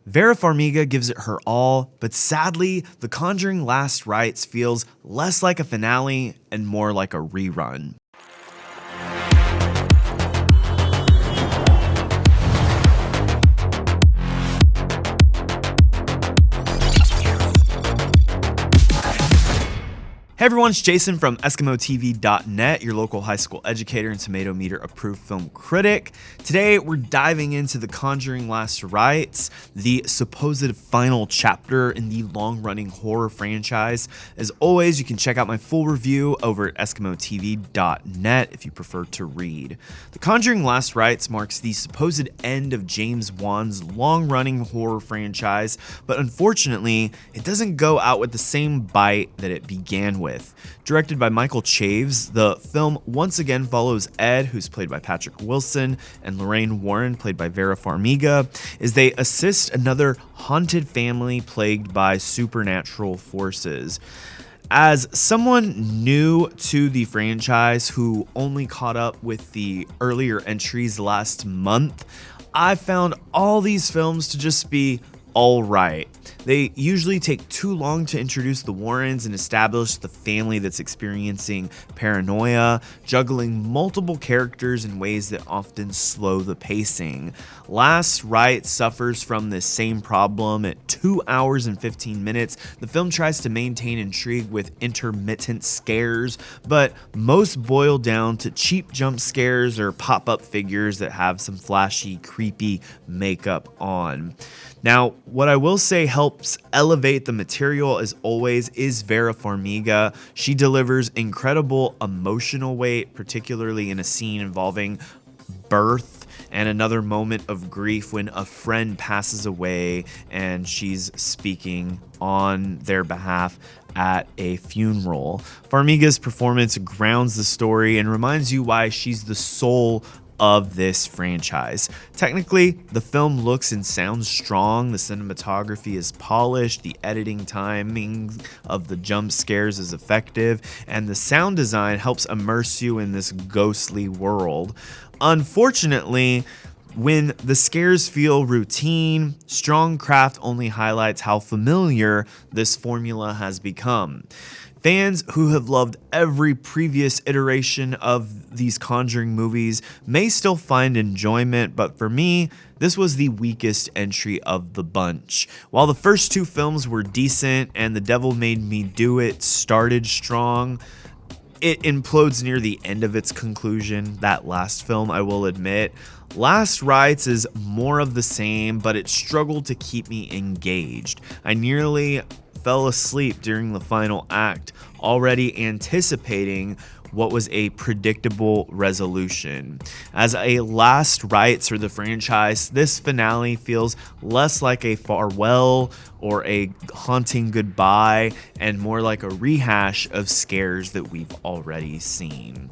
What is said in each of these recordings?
Vera Farmiga gives it her all, but sadly, The Conjuring Last Rites feels less like a finale and more like a rerun. Hey everyone, it's Jason from EskimoTV.net, your local high school educator and Tomato Meter approved film critic. Today we're diving into The Conjuring Last Rites, the supposed final chapter in the long-running horror franchise. As always, you can check out my full review over at EskimoTV.net if you prefer to read. The Conjuring Last Rites marks the supposed end of James Wan's long-running horror franchise, but unfortunately, it doesn't go out with the same bite that it began with. Directed by Michael Chaves, the film once again follows Ed, who's played by Patrick Wilson, and Lorraine Warren, played by Vera Farmiga, as they assist another haunted family plagued by supernatural forces. As someone new to the franchise who only caught up with the earlier entries last month, I found all these films to just be all right. They usually take too long to introduce the Warrens and establish the family that's experiencing paranoia, juggling multiple characters in ways that often slow the pacing. Last Rites suffers from this same problem. At 2 hours and 15 minutes, the film tries to maintain intrigue with intermittent scares, but most boil down to cheap jump scares or pop-up figures that have some flashy, creepy makeup on. Now, what I will say helps elevate the material, as always, is Vera Farmiga. She delivers incredible emotional weight, particularly in a scene involving birth and another moment of grief when a friend passes away and she's speaking on their behalf at a funeral. Farmiga's performance grounds the story and reminds you why she's the soul of this franchise. Technically, the film looks and sounds strong, the cinematography is polished, the editing timing of the jump scares is effective, and the sound design helps immerse you in this ghostly world. Unfortunately, when the scares feel routine, strong craft only highlights how familiar this formula has become. Fans who have loved every previous iteration of these Conjuring movies may still find enjoyment, but for me, this was the weakest entry of the bunch. While the first two films were decent and The Devil Made Me Do It started strong, it implodes near the end of its conclusion, that last film, I will admit. Last Rites is more of the same, but it struggled to keep me engaged. I nearly fell asleep during the final act, already anticipating what was a predictable resolution. As a last rites for the franchise, this finale feels less like a farewell or a haunting goodbye and more like a rehash of scares that we've already seen.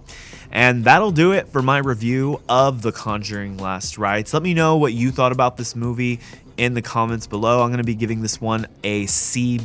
And that'll do it for my review of The Conjuring Last Rites. Let me know what you thought about this movie in the comments below. I'm going to be giving this one a C-.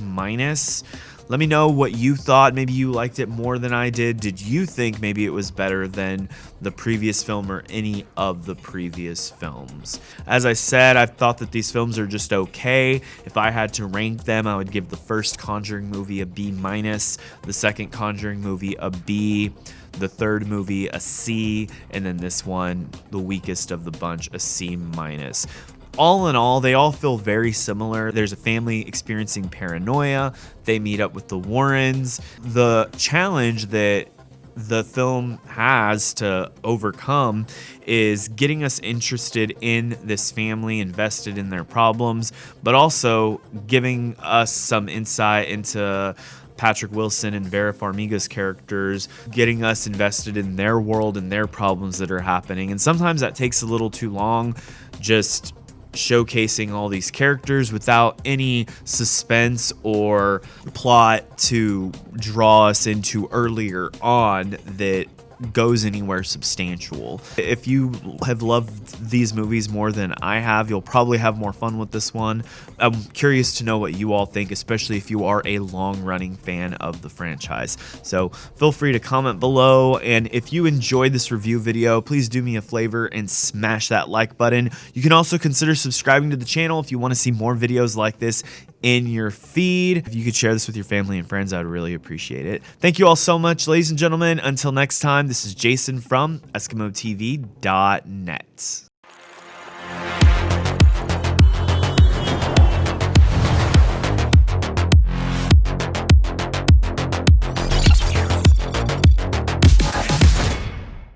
Let me know what you thought. Maybe you liked it more than I did. Did you think maybe it was better than the previous film or any of the previous films? As I said, I thought that these films are just okay. If I had to rank them, I would give the first Conjuring movie a B-, the second Conjuring movie a B, the third movie a C, and then this one, the weakest of the bunch, a C-. All in all, they all feel very similar. There's a family experiencing paranoia. They meet up with the Warrens. The challenge that the film has to overcome is getting us interested in this family, invested in their problems, but also giving us some insight into Patrick Wilson and Vera Farmiga's characters, getting us invested in their world and their problems that are happening. And sometimes that takes a little too long, just showcasing all these characters without any suspense or plot to draw us into earlier on that goes anywhere substantial. If you have loved these movies more than I have, you'll probably have more fun with this one. I'm curious to know what you all think, especially if you are a long-running fan of the franchise. So feel free to comment below, and if you enjoyed this review video, please do me a favor and smash that like button. You can also consider subscribing to the channel if you want to see more videos like this in your feed. If you could share this with your family and friends, I would really appreciate it. Thank you all so much, ladies and gentlemen. Until next time, this is Jason from EskimoTV.net.